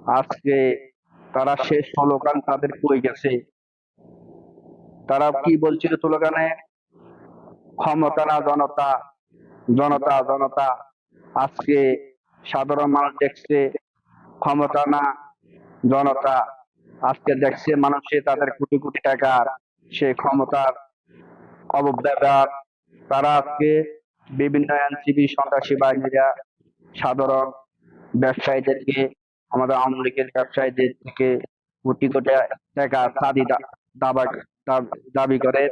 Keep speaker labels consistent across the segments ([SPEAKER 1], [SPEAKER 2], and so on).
[SPEAKER 1] আজকে তারা শেষ স্লোগান তাদের কই গেছে? তারা কি বলছিল স্লোগানে? ক্ষমতা না জনতা, জনতা জনতা। আজকে সাধারণ মানুষ দেখছে ক্ষমতা না জনতা। আজকে দেখছে মানুষে তাদের কোটি কোটি টাকার সে ক্ষমতার অপব্যবহার। তারা আজকে বিভিন্ন এনসিবি সন্ত্রাসী বাহিনীরা সাধারণ ব্যবসায়ীদেরকে, আমাদের আওয়ামী লীগের ব্যবসায়ীদের থেকে কোটি কোটি টাকা দাবি করে।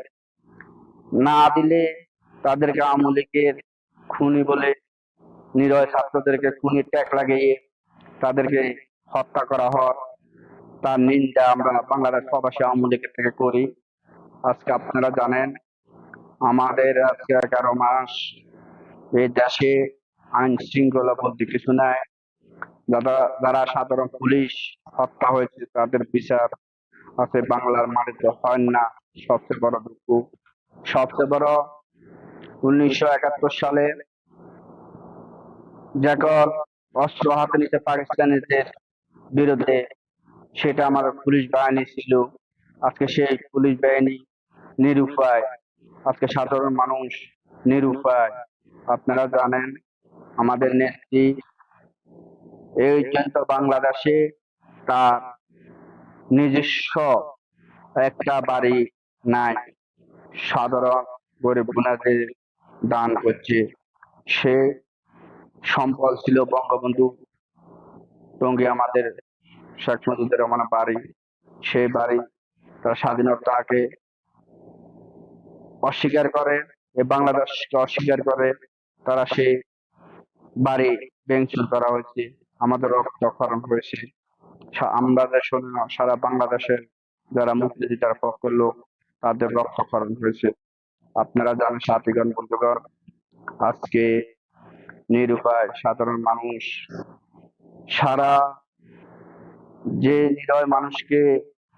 [SPEAKER 1] না দিলে তাদেরকে আওয়ামী লীগের খুনি বলে, নিরীহ ছাত্রদেরকে খুনির ট্যাগ লাগিয়ে তাদেরকে হত্যা করা হয়। তার নিন্দা আমরা বাংলাদেশ প্রবাসী আওয়ামী লীগের থেকে করি। আজকে আপনারা জানেন আমাদের আজকে 11 মাস এই দেশে আইন শৃঙ্খলা বলতে কিছু নাই। যারা সাধারণ পুলিশ হত্যা হয়েছে তাদের বিচার আছে বাংলার মাটিতে হয় না। সবচেয়ে বড় দুঃখ, সবচেয়ে বড় 1971 সালে যখন অস্ত্র হাতে নিতে পাকিস্তানিদের বিরুদ্ধে, সেটা আমার পুলিশ বাহিনী ছিল। আজকে সেই পুলিশ বাহিনী নিরুপায়, আজকে সাধারণ মানুষ নিরুপায়। আপনারা জানেন আমাদের নেত্রী এই পর্যন্ত বাংলাদেশে তার নিজস্ব একটা বাড়ি নাই, সাধারণ গরিব গুণাদের দান করছে। সে সম্পদ ছিল বঙ্গবন্ধু টঙ্গী আমাদের শেখ মুজিবুর রহমানের বাড়ি। সেই বাড়ি তার স্বাধীনতাকে অস্বীকার করে, বাংলাদেশকে অস্বীকার করে তারা সেই বাড়ি ভেঙচুর করা হয়েছে, আমাদের রক্তক্ষরণ হয়েছে। আমরা সারা বাংলাদেশের যারা মুক্তিযোদ্ধার পক্ষের লোক তাদের রক্তক্ষরণ হয়েছে। আপনারা জানেন সাথীগণ বন্ধুগণ, আজকে নিরুপায় সাধারণ মানুষ, সারা যে নিরীহ মানুষকে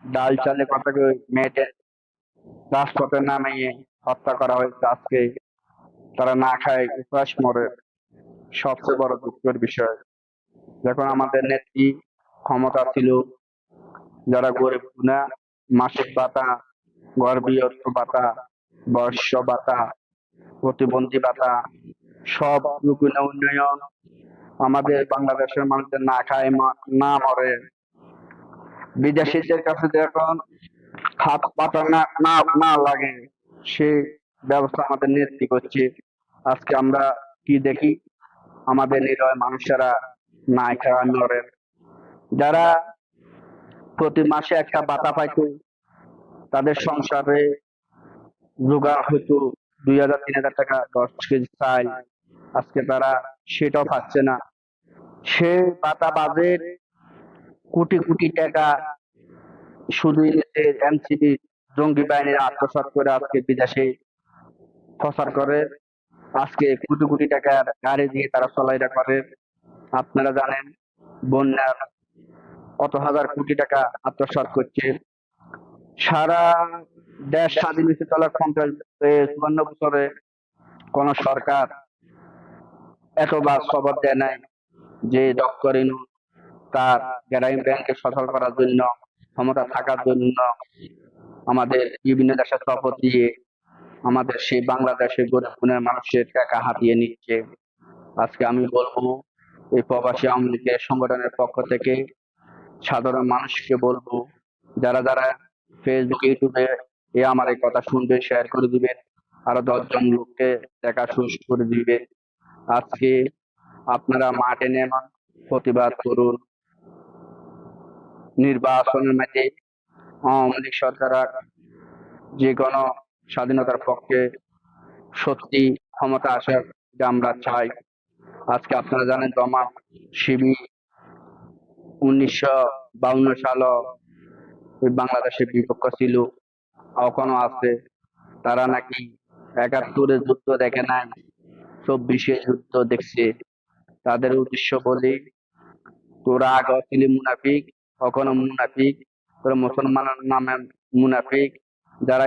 [SPEAKER 1] ডাল চালে কথাকে মেয়েটে রাজপথে নামিয়ে হত্যা করা হয়েছে, আজকে তারা না খায় উপাস মরে। সবচেয়ে বড় দুঃখের বিষয়, যখন আমাদের নেত্রী ক্ষমতা ছিল, যারা গরিব গুণা মাসিক ভাতা, গর্ভীয়ত্ব ভাতা, বর্ষ ভাতা, প্রতিবন্ধী ভাতা, সব রুকুনে উন্নয়ন আমাদের বাংলাদেশের মানুষদের না খায় না মরে। বিদেশিদের কাছে যখন হাত পাতা না লাগে, সে ব্যবস্থা আমাদের নেত্রী করছে। আজকে আমরা কি দেখি? আমাদের নিরীহ মানুষেরা না খায় মরে। যারা প্রতি মাসে একটা ভাতা পাইতো, তাদের সংসারে জোগাড় হতো 2000-3000 টাকা, 10 কেজি চাল। আজকে তারা সেটাও পাচ্ছে না। সে ভাতা বাজেট কোটি কোটি টাকা শুধু এনসিবি জঙ্গি বাহিনীর আত্মসাৎ করে আজকে বিদেশে প্রচার করে। আজকে কোটি কোটি টাকার গাড়ি দিয়ে তারা চলাইরা করে। আপনারা জানেন বন্যার কত হাজার কোটি টাকা আত্মসাৎ করছে। সারা দেশ স্বাধীন হয়েছে চলা 54 বছরে কোন সরকার এতবার খবর দেয় নাই যে ডক্টর ইনু তার গ্রামীণ ব্যাংকে সচল করার জন্য, ক্ষমতা থাকার জন্য আমাদের বিভিন্ন দেশের শপথ দিয়ে আমাদের সেই বাংলাদেশের গরিব গুণের মানুষের টাকা হাতিয়ে নিচ্ছে। আজকে আমি বলবো এই প্রবাসী আওয়ামী লীগের সংগঠনের পক্ষ থেকে সাধারণ মানুষকে বলবো, যারা যারা ফেসবুক ইউটিউবে আমার এই কথা শুনবে শেয়ার করে দিবেন, আরো 10 জন লোককে দেখা শুরু করে দিবেন। আজকে আপনারা মাঠে নেমে প্রতিবাদ করুন। নির্বাচনের মাঠে আওয়ামী লীগ সরকার যে কোনো স্বাধীনতার পক্ষে সত্যি ক্ষমতা আসার আমরা চাই। আজকে আপনারা জানেন জামাত শিবির 1952 সাল বাংলাদেশের বিপক্ষ ছিল, এখনো আছে। তারা নাকি 71-এর যুদ্ধ দেখে নাই, 24-এর যুদ্ধ দেখছে। তাদের উদ্দেশ্য বলি, তোরা আগে ছিলি মুনাফিক, এখনো মুনাফিক, তোরা মুসলমানের নামে মুনাফিক। যারা